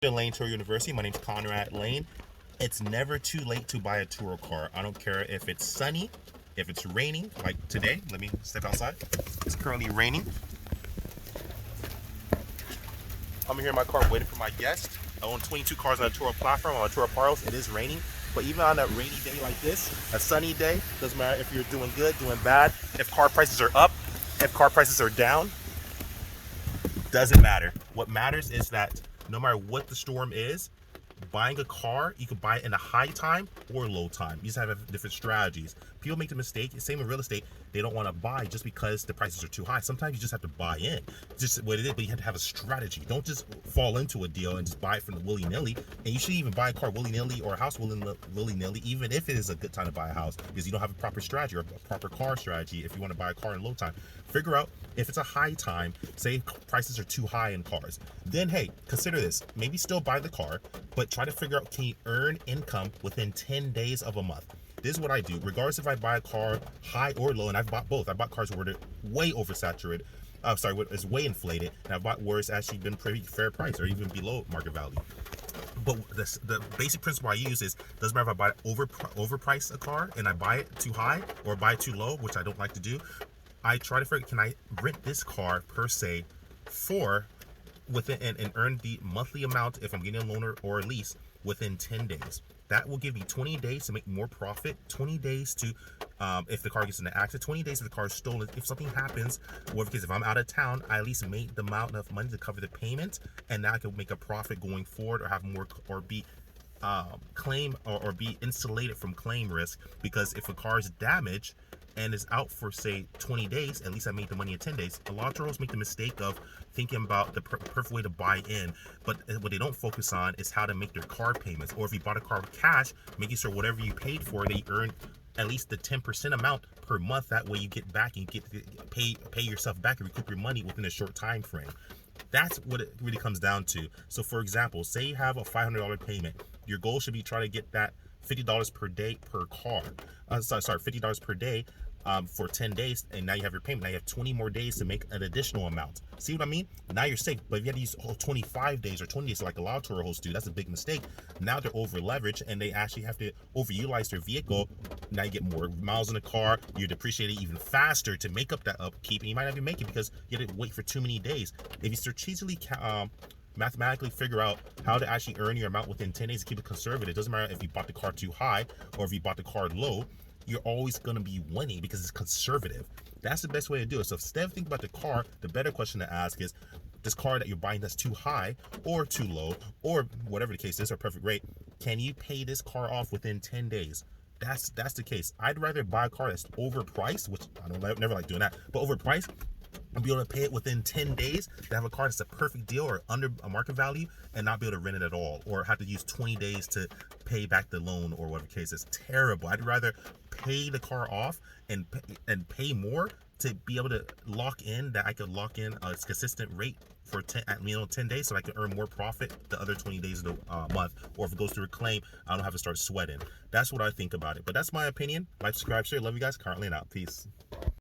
Lane Turo University. My name's Conrad Layn. It's never too late to buy a Turo car. I don't care if it's sunny, if it's raining, like today. Let me step outside. It's currently raining. I'm here in my car waiting for my guest. I own 22 cars on a Turo platform, on a Turo Paros. It is raining. But even on a rainy day like this, a sunny day, doesn't matter if you're doing good, doing bad, if car prices are up, if car prices are down, doesn't matter. What matters is that no matter what the storm is, buying a car, you can buy it in a high time or low time. You just have different strategies. People make the mistake, same in real estate, they don't want to buy just because the prices are too high. Sometimes you just have to buy in. Just what it is, but you have to have a strategy. Don't just fall into a deal and just buy it from the willy-nilly. And you shouldn't even buy a car willy-nilly or a house willy-nilly, even if it is a good time to buy a house, because you don't have a proper strategy or a proper car strategy if you want to buy a car in low time. Figure out if it's a high time, say prices are too high in cars, then hey, consider this. Maybe still buy the car, but try to figure out, can you earn income within 10 days of a month? This is what I do, regardless if I buy a car high or low, and I've bought both. I bought cars where they're way oversaturated. It's way inflated, and I've bought where it's actually been pretty fair price or even below market value. But the basic principle I use is, doesn't matter if I buy overprice a car and I buy it too high or buy it too low, which I don't like to do. I try to figure, can I rent this car per se for within and earn the monthly amount if I'm getting a loan or a lease within 10 days. That will give me 20 days to make more profit, 20 days to, if the car gets in an accident, 20 days if the car is stolen, if something happens, or because if I'm out of town, I at least made the amount of money to cover the payment, and now I can make a profit going forward or have more, or be claim or be insulated from claim risk, because if a car is damaged and is out for say 20 days, at least I made the money in 10 days. A lot of Toros make the mistake of thinking about the perfect way to buy in, but what they don't focus on is how to make their car payments. Or if you bought a car with cash, making sure whatever you paid for, they earn at least the 10% amount per month. That way you get back and you get to pay yourself back and recoup your money within a short time frame. That's what it really comes down to. So for example, say you have a $500 payment. Your goal should be try to get that $50 per day per car. $50 per day for 10 days, and now you have your payment. Now you have 20 more days to make an additional amount. See what I mean? Now you're safe. But if you had to use 25 days or 20 days like a lot of Turo hosts do, that's a big mistake. Now they're over leveraged and they actually have to overutilize their vehicle. Now you get more miles in the car, you're depreciating even faster to make up that upkeep, and you might not even make it because you had to wait for too many days. If you strategically mathematically figure out how to actually earn your amount within 10 days and keep it conservative, it doesn't matter if you bought the car too high or if you bought the car low, you're always going to be winning because it's conservative. That's the best way to do it. So instead of thinking about the car, the better question to ask is, this car that you're buying that's too high or too low, or whatever the case is, or perfect rate, can you pay this car off within 10 days? That's the case. I'd rather buy a car that's overpriced, which I don't never like doing that, but overpriced, and be able to pay it within 10 days, to have a car that's a perfect deal or under a market value, and not be able to rent it at all, or have to use 20 days to pay back the loan or whatever the case is. Terrible. I'd rather pay the car off and pay more to be able to lock in, that I could lock in a consistent rate for 10 days, so I can earn more profit the other 20 days of the month. Or if it goes through a claim, I don't have to start sweating. That's what I think about it. But that's my opinion. Like, subscribe, share. Love you guys. Currently and out. Peace.